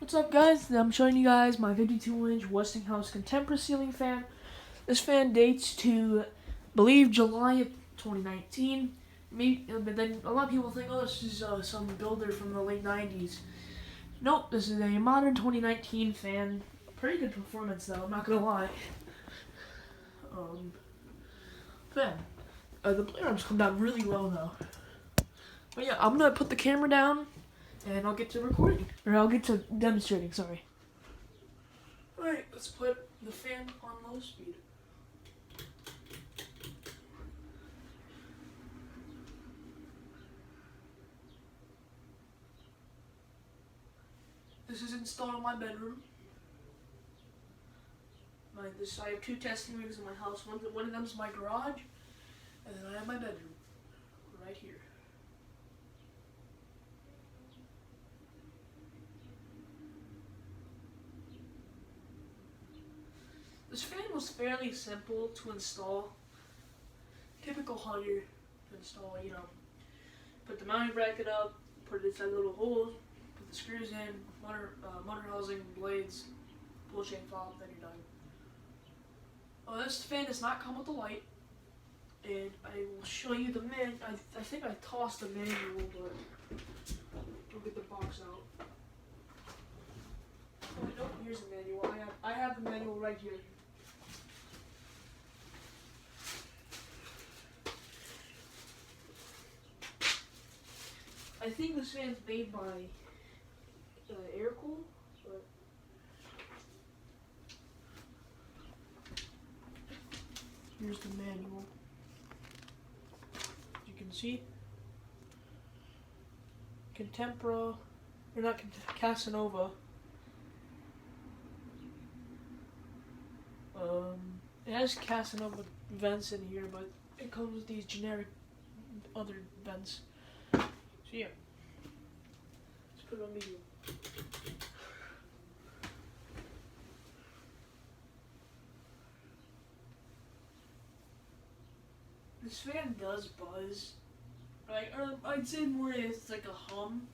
What's up, guys? I'm showing you guys my 52-inch Westinghouse contemporary ceiling fan. This fan dates to, I believe, July of 2019. But then a lot of people think, oh, this is some builder from the late 90s. Nope, this is a modern 2019 fan. Pretty good performance, though. I'm not gonna lie. Fan. The play arms come down really low, though. But yeah, I'm gonna put the camera down. And I'll get to recording. Or I'll get to demonstrating, sorry. Alright, let's put the fan on low speed. This is installed in my bedroom. I have two testing rooms in my house. One of them is my garage, and then I have my bedroom. Right here. This fan was fairly simple to install. Typical Hunter to install, put the mounting bracket up, put it inside the little holes, put the screws in, motor housing, blades, pull chain fob, then you're done. This fan does not come with a light, and I will show you the manual. I think I tossed the manual, but I'll get the box out. Oh, no, here's the manual. I have the manual right here. I think this fan's made by Aircool, but here's the manual. As you can see, Casanova. It has Casanova vents in here, but it comes with these generic other vents. So yeah, let's put it on medium. This fan does buzz, right? Or I'd say more it's like a hum,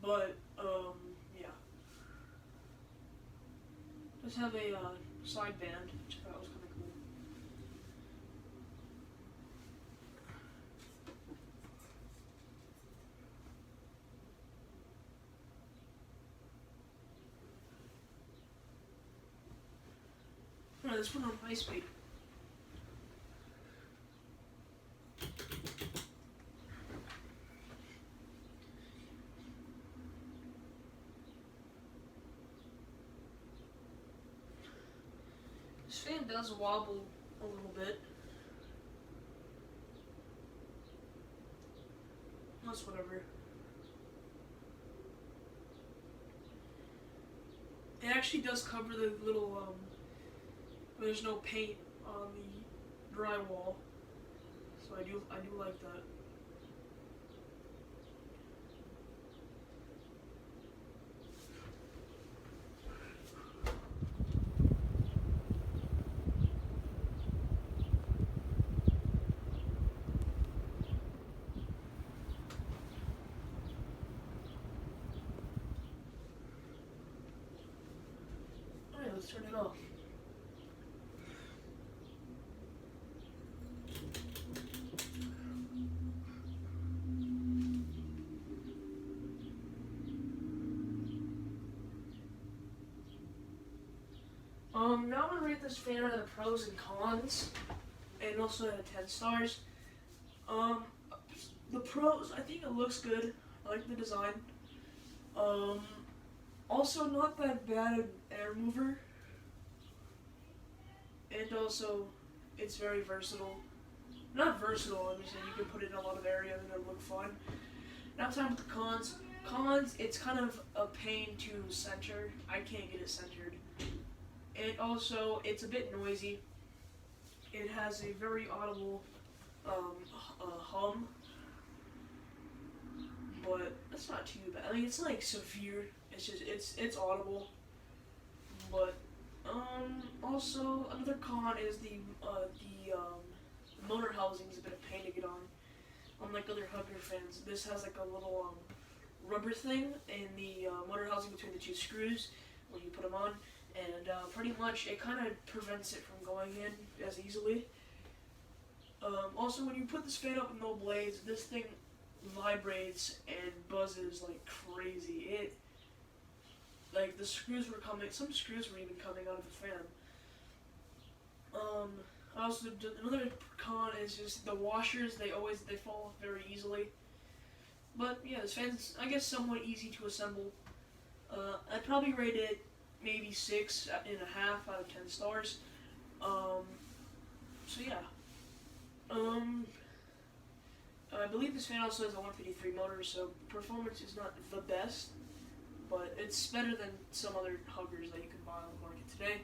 but yeah. Does have a side band, which I thought was kind of cool. Alright, let's put it on high speed. This fan does wobble a little bit. That's whatever. It actually does cover the little there's no paint on the drywall, so I do like that. Alright, let's turn it off. Now I'm gonna rate this fan out of the pros and cons, and also out of 10 stars. The pros, I think it looks good. I like the design. Also not that bad an air mover, and also it's very versatile. Not versatile, I'm just saying you can put it in a lot of areas and it'll look fun. Now time with the cons. Cons, it's kind of a pain to center. I can't get it centered. And also, it's a bit noisy. It has a very audible hum, but that's not too bad. I mean, it's like severe. It's just it's audible. But also another con is the motor housing is a bit of pain to get on. Unlike other Hugger fans, this has like a little rubber thing in the motor housing between the two screws when you put them on, and pretty much it kind of prevents it from going in as easily. Also, when you put this fan up with no blades, this thing vibrates and buzzes like crazy. Like the screws were coming, some screws were even coming out of the fan. Also, another con is just the washers, they fall off very easily. But yeah, this fan's, I guess, somewhat easy to assemble. I'd probably rate it maybe 6.5 out of 10 stars. So yeah. I believe this fan also has a 153 motor, so performance is not the best, but it's better than some other huggers that you can buy on the market today.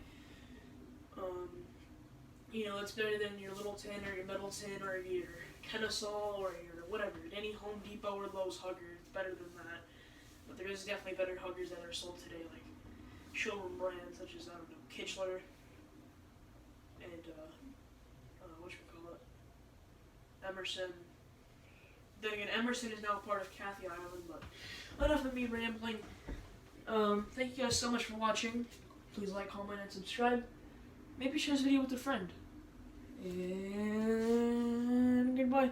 You know, it's better than your Littleton or your Middleton or your Casanova or your whatever, any Home Depot or Lowe's hugger. It's better than that. But there is definitely better huggers that are sold today, like showroom brands such as, I don't know, Kitchler and, whatchamacallit, Emerson. Then again, Emerson is now part of Kathy Island, but enough of me rambling. Thank you guys so much for watching. Please like, comment, and subscribe. Maybe share this video with a friend. And goodbye.